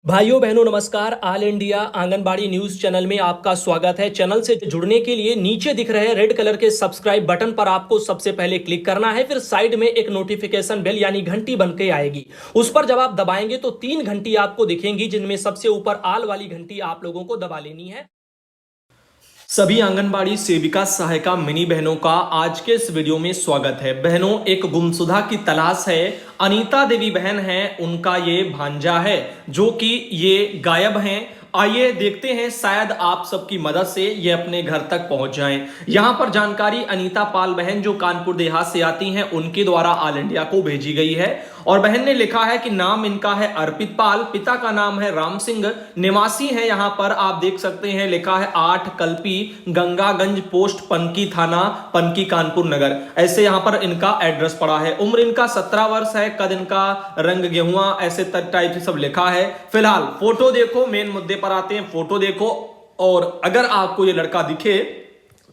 भाइयों बहनों नमस्कार। All India anganwadi news channel में आपका स्वागत है। चैनल से जुड़ने के लिए नीचे दिख रहे रेड कलर के सब्सक्राइब बटन पर आपको सबसे पहले क्लिक करना है। फिर साइड में एक नोटिफिकेशन बेल यानी घंटी बन के आएगी, उस पर जब आप दबाएंगे तो 3 घंटी आपको दिखेंगी, जिनमें सबसे ऊपर ऑल वाली घंटी आप लोगों को दबा लेनी है। सभी आंगनबाड़ी सेविका सहायिका मिनी बहनों का आज के इस वीडियो में स्वागत है। बहनों, एक गुमशुदा की तलाश है। अनीता देवी बहन है, उनका ये भांजा है जो कि ये गायब हैं। आइए देखते हैं, शायद आप सबकी मदद से ये अपने घर तक पहुंच जाएं। यहां पर जानकारी अनीता पाल बहन जो कानपुर देहात से आती हैं, उनके द्वारा ऑल इंडिया को भेजी गई है। और बहन ने लिखा है कि नाम इनका है अर्पित पाल, पिता का नाम है राम सिंह, निवासी है यहां पर आप देख सकते हैं, लिखा है 8 कल्पी गंगागंज पोस्ट पनकी थाना पनकी कानपुर नगर, ऐसे यहां पर इनका एड्रेस पड़ा है। उम्र इनका 17 वर्ष है, कद इनका रंग गेहुआ, ऐसे टाइप से सब लिखा है। फिलहाल फोटो देखो, मेन मुद्दे पर आते हैं, फोटो देखो। और अगर आपको ये लड़का दिखे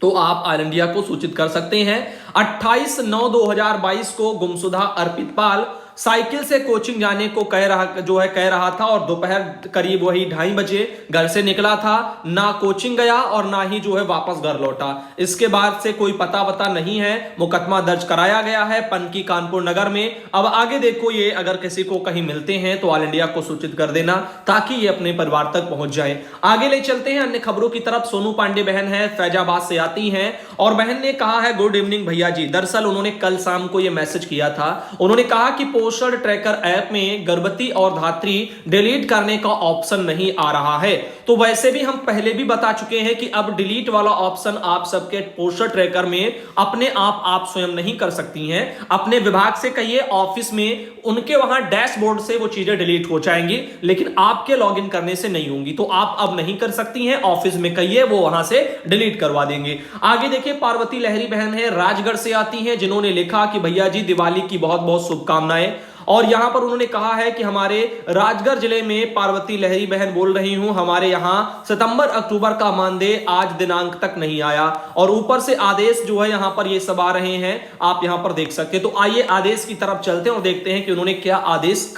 तो आप ऑल इंडिया को सूचित कर सकते हैं। 28/9/2022 को गुमशुदा अर्पित पाल साइकिल से कोचिंग जाने को कह रहा था और दोपहर करीब वही 2:30 बजे घर से निकला था। ना कोचिंग गया और ना ही वापस घर लौटा। इसके बाद से कोई पता नहीं है। मुकदमा दर्ज कराया गया है पनकी कानपुर नगर में। अब आगे देखो, ये अगर किसी को कहीं मिलते हैं तो ऑल इंडिया को सूचित कर देना ताकि ये अपने परिवार तक पहुंच जाए। आगे ले चलते हैं अन्य खबरों की तरफ। सोनू पांडे बहन है, फैजाबाद से आती हैं और बहन ने कहा है, गुड इवनिंग भैया जी। दरअसल उन्होंने कल शाम को ये मैसेज किया था। उन्होंने कहा कि पोषण ट्रैकर ऐप में गर्भवती और धात्री डिलीट करने का ऑप्शन नहीं आ रहा है। तो वैसे भी हम पहले भी बता चुके हैं कि अब डिलीट वाला ऑप्शन आप सबके पोषण ट्रैकर में अपने आप स्वयं नहीं कर सकती हैं। अपने विभाग से कहिए, ऑफिस में, उनके वहां डैशबोर्ड से वो चीजें डिलीट हो जाएंगी, लेकिन आपके लॉगिन करने से नहीं होंगी। तो आप अब नहीं कर सकती हैं, ऑफिस में कहिए, वो वहां से डिलीट करवा देंगे। आगे देखिए, पार्वती लहरी बहन है, राजगढ़ से आती हैं, जिन्होंने लिखा कि भैया जी दिवाली की बहुत बहुत शुभकामनाएं। और यहां पर उन्होंने कहा है कि हमारे राजगढ़ जिले में, पार्वती लहरी बहन बोल रही हूं, हमारे यहां सितंबर अक्टूबर का मानदेय आज दिनांक तक नहीं आया और ऊपर से आदेश यहां पर ये सब आ रहे हैं, आप यहां पर देख सकते हैं। तो आइए आदेश की तरफ चलते हैं और देखते हैं कि उन्होंने क्या आदेश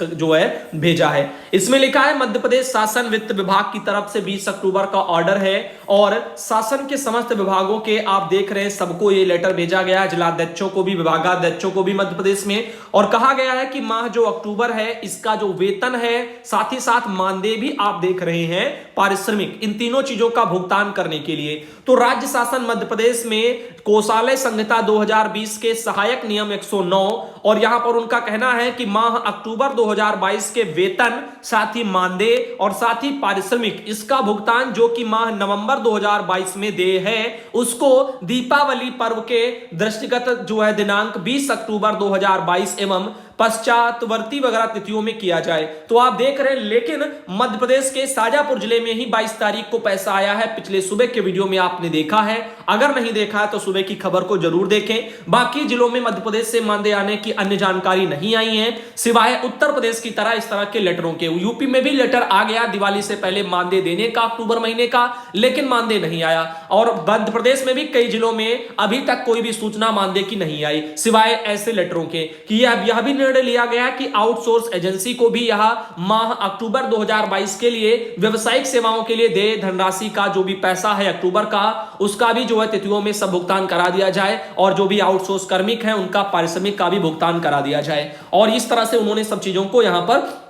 भेजा है। इसमें लिखा है, मध्य प्रदेश शासन वित्त विभाग की तरफ से 20 अक्टूबर का ऑर्डर है और शासन के समस्त विभागों के आप देख रहे हैं, सबको ये लेटर भेजा गया है, जिलाध्यक्षों को भी, विभागाध्यक्षों को भी मध्य प्रदेश में। और कहा गया है कि जो अक्टूबर है, इसका जो वेतन है, साथ ही साथ मानदेय भी आप देख रहे हैं, पारिश्रमिक, इन तीनों चीजों का भुगतान करने के लिए तो राज्य शासन मध्य प्रदेश में कोषालय संहिता 2020 के सहायक नियम 109 और यहां पर उनका कहना है कि माह अक्टूबर 2022 के वेतन, साथ ही मानदेय और साथ ही पारिश्रमिक, इसका भुगतान जो कि माह नवंबर 2022 में देय है, उसको दीपावली पर्व के दृष्टिगत दिनांक 20 अक्टूबर 2022 एवं पश्चातवर्ती वगैरह तिथियों में किया जाए। तो आप देख रहे हैं, लेकिन मध्य प्रदेश के शाजापुर जिले में ही 22 तारीख को पैसा आया है। पिछले सुबह के वीडियो में आपने देखा है, अगर नहीं देखा है तो सुबह की खबर को जरूर देखें। बाकी जिलों में मध्य प्रदेश से मानदेय आने की अन्य जानकारी नहीं आई है, सिवाय उत्तर प्रदेश की तरह इस तरह के लेटरों के। यूपी में भी लेटर आ गया दिवाली से पहले मानदेय देने का, अक्टूबर महीने का, लेकिन मानदेय नहीं आया। और मध्य प्रदेश में भी कई जिलों में अभी तक कोई भी सूचना मानदेय की नहीं आई, सिवाय ऐसे लेटरों के कि यह भी निर्णय लिया गया कि आउटसोर्स एजेंसी को भी यह माह अक्टूबर 2022 के लिए व्यवसायिक सेवाओं के लिए देय धनराशि का जो भी पैसा है अक्टूबर का, उसका भी तिथियों में सब भुगतान करा दिया जाए और जो भी आउटसोर्स कार्मिक हैं उनका पारिश्रमिक का भी भुगतान करा दिया जाए। और इस तरह से उन्होंने सब चीजों को यहां पर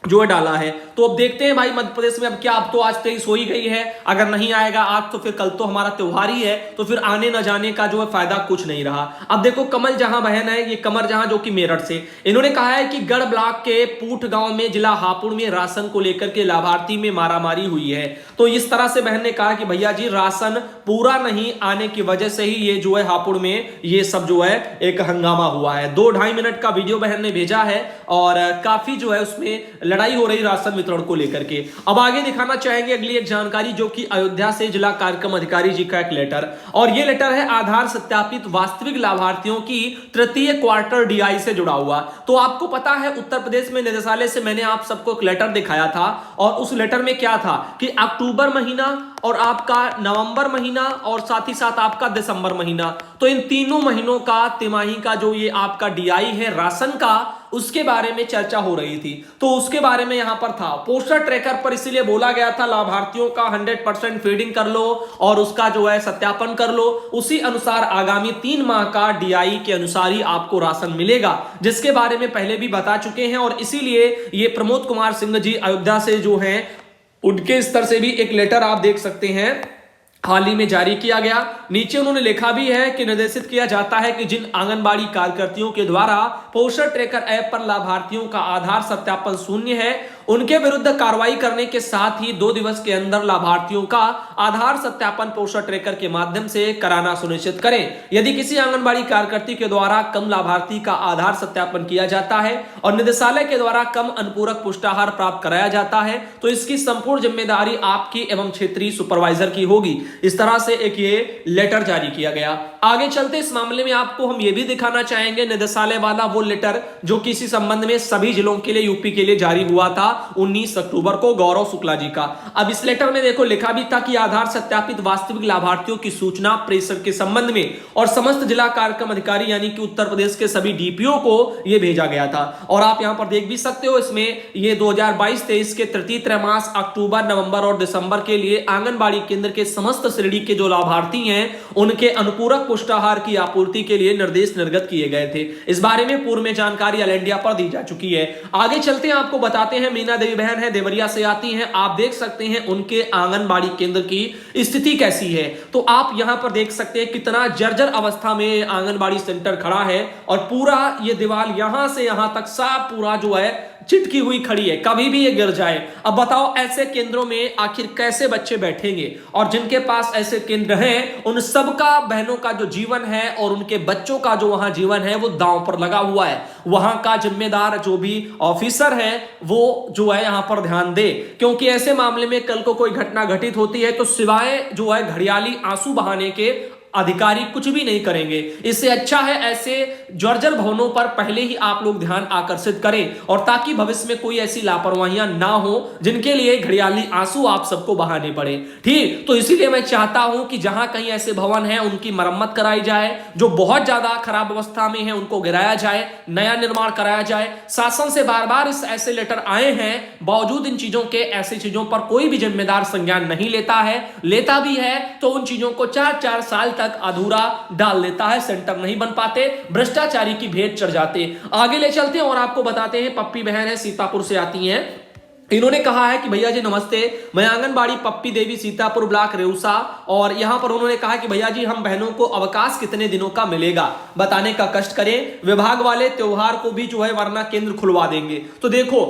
डाला है। तो अब देखते हैं भाई मध्य प्रदेश में अब क्या, अब तो आज 23 हो ही गई है, अगर नहीं आएगा आज तो फिर कल तो हमारा त्योहार ही है, तो फिर आने न जाने का फायदा कुछ नहीं रहा। अब देखो, कमल जहां बहन है, ये कमर जहां जो कि मेरठ से, इन्होंने कहा है कि गढ़ ब्लॉक के पूठ गांव में जिला हापुड़ में राशन को लेकर के लाभार्थी में मारामारी हुई है। तो इस तरह से बहन ने कहा कि भैया जी राशन पूरा नहीं आने की वजह से ही ये हापुड़ में ये सब एक हंगामा हुआ है। 2-2.5 मिनट का वीडियो बहन ने भेजा है और काफी उसमें लड़ाई हो रही राशन वितरण को लेकर के। अब आगे दिखाना चाहेंगे अगली एक जानकारी, जो कि अयोध्या से जिला कार्यक्रम अधिकारी जी का एक लेटर, और ये लेटर है आधार सत्यापित वास्तविक लाभार्थियों की तृतीय क्वार्टर डीआई से जुड़ा हुआ। तो आपको पता है, उत्तर प्रदेश में निदेशालय से मैंने आप सबको एक लेटर दिखाया था और उस लेटर में क्या था कि अक्टूबर महीना और आपका नवंबर महीना और साथ ही साथ आपका दिसंबर महीना, तो इन तीनों महीनों का तिमाही का ये आपका डीआई है राशन का, उसके बारे में चर्चा हो रही थी। तो उसके बारे में यहां पर था पोस्टर ट्रैकर पर, इसीलिए बोला गया था लाभार्थियों का 100% फीडिंग कर लो और उसका जो है सत्यापन कर लो, उसी अनुसार आगामी 3 माह का डीआई के अनुसार ही आपको राशन मिलेगा, जिसके बारे में पहले भी बता चुके हैं। और इसीलिए ये प्रमोद कुमार सिंह जी अयोध्या से जो हैं उनके स्तर से भी एक लेटर आप देख सकते हैं हाल ही में जारी किया गया। नीचे उन्होंने लिखा भी है कि निर्देशित किया जाता है कि जिन आंगनबाड़ी कार्यकर्तियों के द्वारा पोस्टर ट्रैकर ऐप पर लाभार्थियों का आधार सत्यापन शून्य है, उनके विरुद्ध कार्रवाई करने के साथ ही 2 दिवस के अंदर लाभार्थियों का आधार सत्यापन पोस्टर ट्रैकर के माध्यम से कराना सुनिश्चित करें। यदि किसी आंगनबाड़ी कार्यकर्ती के द्वारा कम लाभार्थी का आधार सत्यापन किया जाता है और निदेशालय के द्वारा कम अनुपूरक पुष्टाहार प्राप्त कराया जाता है तो इसकी संपूर्ण जिम्मेदारी आपकी एवं क्षेत्रीय सुपरवाइजर की होगी। इस तरह से एक ये लेटर जारी किया गया। आगे चलते इस मामले में आपको हम ये भी दिखाना चाहेंगे निदेशालय वाला वो लेटर जो किसी संबंध में सभी जिलों के लिए यूपी के लिए जारी हुआ था 19 अक्टूबर को गौरव शुक्ला जी का। अब इस लेटर में देखो लिखा भी था कि आधार सत्यापित वास्तविक लाभार्थियों की सूचना प्रेषण के संबंध में और समस्त जिला कार्यक्रम अधिकारी यानी कि उत्तर प्रदेश के सभी डीपीओ को यह भेजा गया था। और आप यहां पर देख भी सकते हो इसमें ये 2022-23 के तृतीय त्रैमास अक्टूबर, नवंबर और दिसंबर के लिए आंगनबाड़ी केंद्र के समस्त श्रेणी के जो लाभार्थी हैं उनके अनुपूरक पुष्टाहार की आपूर्ति के लिए निर्देश निर्गत किए गए थे। इस बारे में पूर्व में जानकारी ऑल इंडिया पर दी जा चुकी है। आगे चलते हैं आपको बताते हैं मीना देवी बहन है, देवरिया से आती हैं। आप देख सकते हैं उनके आंगनबाड़ी केंद्र की स्थिति कैसी है। तो आप यहां पर देख सकते हैं कितना जर्जर अवस्था में आंगनबाड़ी सेंटर खड़ा है और पूरा ये दीवार यहां से यहां तक साफ पूरा जो है चिटकी हुई खड़ी है, कभी भी ये गिर जाए। अब बताओ ऐसे केंद्रों में आखिर कैसे बच्चे बैठेंगे। और जिनके पास ऐसे केंद्र हैं उन सबका बहनों का जो जीवन है और उनके बच्चों का जो वहां जीवन है वो दांव पर लगा हुआ है। वहां का जिम्मेदार जो भी ऑफिसर है वो जो है यहां पर ध्यान दे, क्योंकि ऐसे मामले में कल को कोई घटना घटित होती है तो सिवाय जो है घड़ियाली आंसू बहाने के अधिकारी कुछ भी नहीं करेंगे। इससे अच्छा है ऐसे जर्जर भवनों पर पहले ही आप लोग ध्यान आकर्षित करें और ताकि भविष्य में कोई ऐसी लापरवाहियां ना हो जिनके लिए घड़ियाली आंसू आप सबको बहाने पड़े। ठीक, तो इसीलिए मैं चाहता हूं कि जहां कहीं ऐसे भवन हैं उनकी मरम्मत कराई जाए, जो बहुत ज्यादा खराब अवस्था में है उनको गिराया जाए, नया निर्माण कराया जाए। शासन से बार बार इस ऐसे लेटर आए हैं, बावजूद इन चीजों के ऐसी चीजों पर कोई भी जिम्मेदार संज्ञान नहीं लेता है। लेता भी है तो उन चीजों को 4-4 साल तक अधूरा डाल देता है, सेंटर नहीं बन पाते, भ्रष्टाचारी की भेंट चढ़ जाते। आगे ले चलते हैं और आपको बताते हैं पप्पी बहन है, सीतापुर से आती हैं। इन्होंने कहा है कि भैया जी नमस्ते, मैं आंगनबाड़ी पप्पी देवी सीतापुर ब्लॉक रेउसा, और यहां पर उन्होंने कहा कि भैया जी हम बहनों को अवकाश कितने दिनों का मिलेगा बताने का कष्ट करें, विभाग वाले त्योहार को भी जो है वरना केंद्र खुलवा देंगे। तो देखो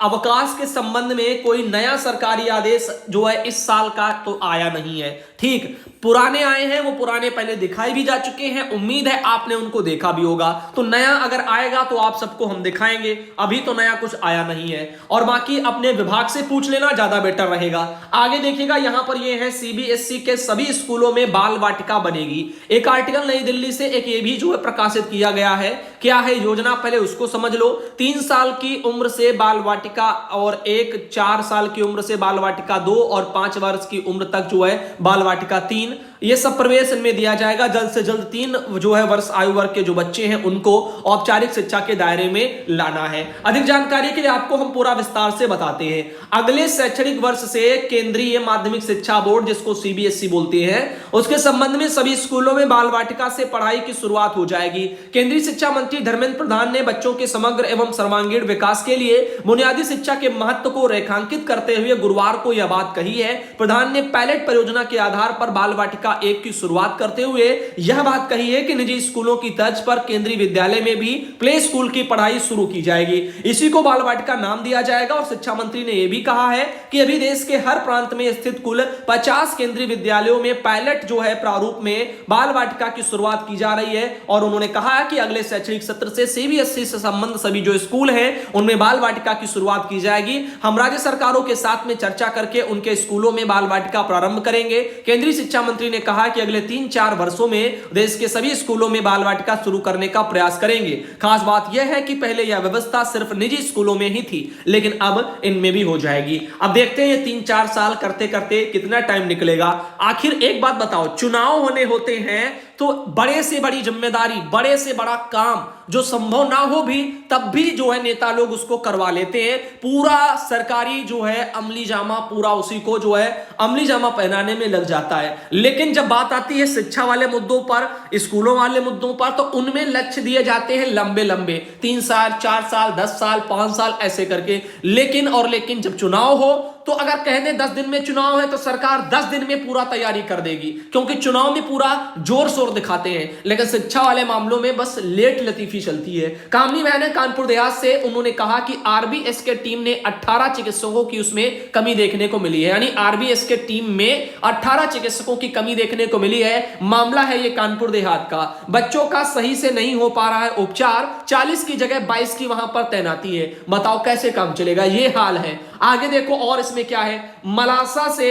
अवकाश के संबंध में कोई नया सरकारी आदेश जो है इस साल का तो आया नहीं है। ठीक, पुराने आए हैं, वो पुराने पहले दिखाई भी जा चुके हैं, उम्मीद है आपने उनको देखा भी होगा। तो नया अगर आएगा तो आप सबको हम दिखाएंगे, अभी तो नया कुछ आया नहीं है। और बाकी अपने विभाग से पूछ लेना ज्यादा बेटर रहेगा। आगे देखिएगा यहां पर ये है सीबीएसई के सभी स्कूलों में बाल वाटिका बनेगी। एक आर्टिकल नई दिल्ली से एक ये भी जो है प्रकाशित किया गया है। क्या है योजना पहले उसको समझ लो। 3 साल की उम्र से बाल वाटिका और 4 साल की उम्र से बाल वाटिका 2 और 5 वर्ष की उम्र तक जो है बाल वाटिका 3, ये सब प्रवेश इनमें दिया जाएगा। जल्द से जल्द 3 जो है वर्ष आयु वर्ग के जो बच्चे हैं उनको औपचारिक शिक्षा के दायरे में लाना है। अधिक जानकारी के लिए आपको हम पूरा विस्तार से बताते हैं। अगले शैक्षणिक वर्ष से केंद्रीय माध्यमिक शिक्षा बोर्ड जिसको सीबीएसई बोलते हैं उसके संबंध में सभी स्कूलों में बाल वाटिका से पढ़ाई की शुरुआत हो जाएगी। केंद्रीय शिक्षा मंत्री धर्मेंद्र प्रधान ने बच्चों के समग्र एवं सर्वांगीण विकास के लिए बुनियादी शिक्षा के महत्व को रेखांकित करते हुए गुरुवार को यह बात कही है। प्रधान ने पायलट परियोजना के आधार पर बाल वाटिका 1 की शुरुआत करते हुए यह बात कही है कि निजी स्कूलों की तर्ज पर केंद्रीय विद्यालय में भी प्ले स्कूल की पढ़ाई शुरू की जाएगी। इसी को बाल वाटिका नाम दिया जाएगा। और शिक्षा मंत्री ने यह भी कहा है कि अभी देश के हर प्रांत में स्थित कुल 50 केंद्रीय विद्यालयों में पायलट जो है प्रारूप में बाल वाटिका की शुरुआत की जा रही है। और उन्होंने कहा है कि अगले शैक्षणिक सत्र से सीबीएसई से संबंध सभी जो स्कूल हैं उनमें बाल वाटिका की शुरुआत की जाएगी। हम राज्य सरकारों के साथ में चर्चा करके उनके स्कूलों में बाल वाटिका प्रारंभ करेंगे। केंद्रीय शिक्षा मंत्री ने कहा कि अगले 3-4 वर्षों में देश के सभी स्कूलों में बाल वाटिका शुरू करने का प्रयास करेंगे। खास बात यह है कि पहले यह व्यवस्था सिर्फ निजी स्कूलों में ही थी, लेकिन अब इनमें भी हो जाएगी। अब देखते हैं 3-4 साल करते करते कितना टाइम निकलेगा। आखिर एक बात बताओ, चुनाव होने होते हैं तो बड़े से बड़ी जिम्मेदारी, बड़े से बड़ा काम जो संभव ना हो भी तब भी जो है नेता लोग उसको करवा लेते हैं। पूरा सरकारी जो है अमली जामा पूरा उसी को जो है अमली जामा पहनाने में लग जाता है। लेकिन जब बात आती है शिक्षा वाले मुद्दों पर, स्कूलों वाले मुद्दों पर, तो उनमें लक्ष्य दिए जाते हैं लंबे लंबे, 3 साल 4 साल 10 साल 5 साल ऐसे करके। लेकिन जब चुनाव हो तो अगर कह दें 10 दिन में चुनाव है तो सरकार 10 दिन में पूरा तैयारी कर देगी, क्योंकि चुनाव में पूरा जोर शोर दिखाते हैं। लेकिन शिक्षा वाले मामलों में बस लेट लतीफी चलती है। कामनी बहन है कानपुर देहात से, उन्होंने कहा कि आरबीएस के टीम ने 18 चिकित्सकों की उसमें कमी देखने को मिली है, यानी आरबीएस के टीम में 18 चिकित्सकों की कमी देखने को मिली है। मामला है ये कानपुर देहात का। बच्चों का सही से नहीं हो पा रहा है उपचार, 40 की जगह 22 की वहां पर तैनाती है। बताओ कैसे काम चलेगा, ये हाल है। आगे देखो और इसमें क्या है, मलासा से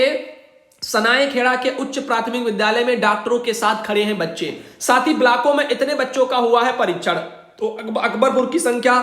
सनाए खेड़ा के उच्च प्राथमिक विद्यालय में डॉक्टरों के साथ खड़े हैं बच्चे, साथ ही ब्लॉकों में इतने बच्चों का हुआ है परीक्षण। तो अकबरपुर की संख्या,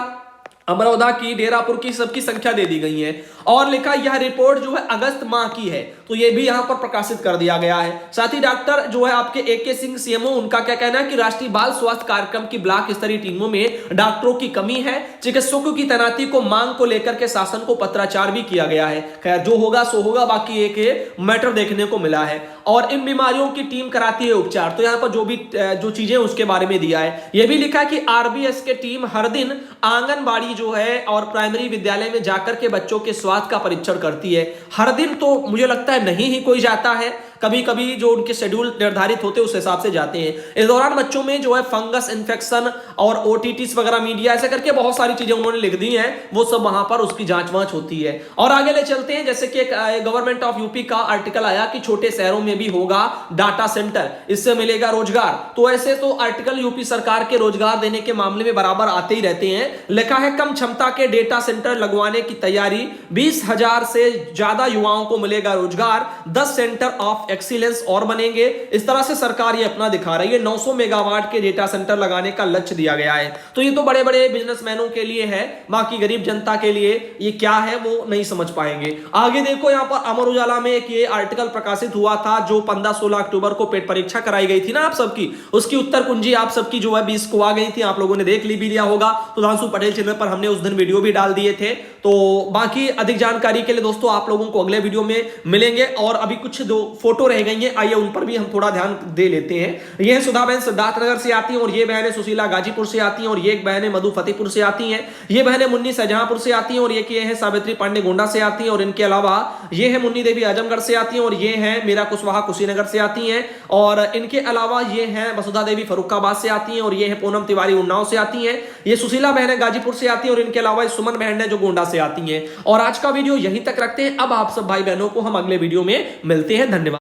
अमरोदा की, डेरापुर की, सबकी संख्या दे दी गई है। और लिखा यह रिपोर्ट जो है अगस्त माह की है, तो यह भी यहां पर प्रकाशित कर दिया गया है। साथ ही डॉक्टर जो है आपके AK सिंह सीएमओ, उनका क्या कहना है कि राष्ट्रीय बाल स्वास्थ्य कार्यक्रम की ब्लॉक स्तरीय टीमों में डॉक्टरों की कमी है। चिकित्सकों की तैनाती को मांग को लेकर के शासन को पत्राचार भी किया गया है। खैर जो होगा सो होगा, बाकी एक मैटर देखने को मिला है। और इन बीमारियों की टीम कराती है उपचार, तो यहां पर जो चीजें उसके बारे में दिया है। यह भी लिखा है कि आरबीएस के टीम हर दिन आंगनबाड़ी जो है और प्राइमरी विद्यालय में जाकर के बच्चों के स्वास्थ्य का परीक्षण करती है। हर दिन तो मुझे लगता है नहीं ही कोई जाता है, कभी कभी जो उनके शेड्यूल निर्धारित होते हैं उस हिसाब से जाते हैं। इस दौरान बच्चों में जो है फंगस इन्फेक्शन और ओटीटीस वगैरह मीडिया ऐसे करके बहुत सारी चीजें उन्होंने लिख दी हैं, वो सब वहां पर उसकी जांच वांच होती है। और आगे ले चलते हैं, जैसे कि गवर्नमेंट ऑफ यूपी का आर्टिकल आया कि छोटे शहरों में भी होगा डाटा सेंटर, इससे मिलेगा रोजगार। तो ऐसे तो आर्टिकल यूपी सरकार के रोजगार देने के मामले में बराबर आते ही रहते हैं। लिखा है कम क्षमता के डेटा सेंटर लगवाने की तैयारी, 20,000 से ज्यादा युवाओं को मिलेगा रोजगार, 10 सेंटर ऑफ एक्सीलेंस और बनेंगे। इस तरह से सरकार ये अपना दिखा रही है। 900 मेगावाट के डेटा सेंटर लगाने का लक्ष्य दिया गया है। तो ये तो बड़े बड़े बिजनेसमैनों के लिए है, बाकी गरीब जनता के लिए ये क्या है वो नहीं समझ पाएंगे। आगे देखो यहाँ पर अमर उजाला में एक ये आर्टिकल प्रकाशित हुआ था, जो 15-16 अक्टूबर को पेट परीक्षा कराई गई थी ना आप सबकी, उसकी उत्तर कुंजी आप सबकी जो है 20 को आ गई थी, आप लोगों ने देख भी लिया होगा। तो सुधांशु पटेल चैनल पर हमने उस दिन वीडियो भी डाल दिए थे। तो बाकी अधिक जानकारी के लिए दोस्तों आप लोगों को अगले वीडियो में मिलेंगे। और अभी कुछ दो फोटो रह गई हैं, आइए उन पर भी हम थोड़ा ध्यान दे लेते हैं। ये सुधा बहन सिद्धार्थनगर से आती हैं, और ये बहनें सुशीला गाजीपुर से आती हैं, और ये एक बहनें मधु फतेहपुर से आती हैं। ये बहनें मुन्नी शाहजहांपुर से आती हैं, और ये हैं सावित्री पांडे गोंडा से आती हैं। और इनके अलावा ये है मुन्नी देवी आजमगढ़ से आती हैं, और ये हैं मीरा कुशवाहा कुशीनगर से आती हैं। और इनके अलावा ये हैं वसुधा देवी फरुखाबाद से आती हैं, और ये है पूनम तिवारी उन्नाव से आती हैं। ये सुशीला बहनें गाजीपुर से आती हैं, और इनके अलावा सुमन बहन है जो गोंडा से आती हैं। और आज का वीडियो यहीं तक रखते हैं। अब आप सब भाई बहनों को हम अगले वीडियो में मिलते हैं। धन्यवाद।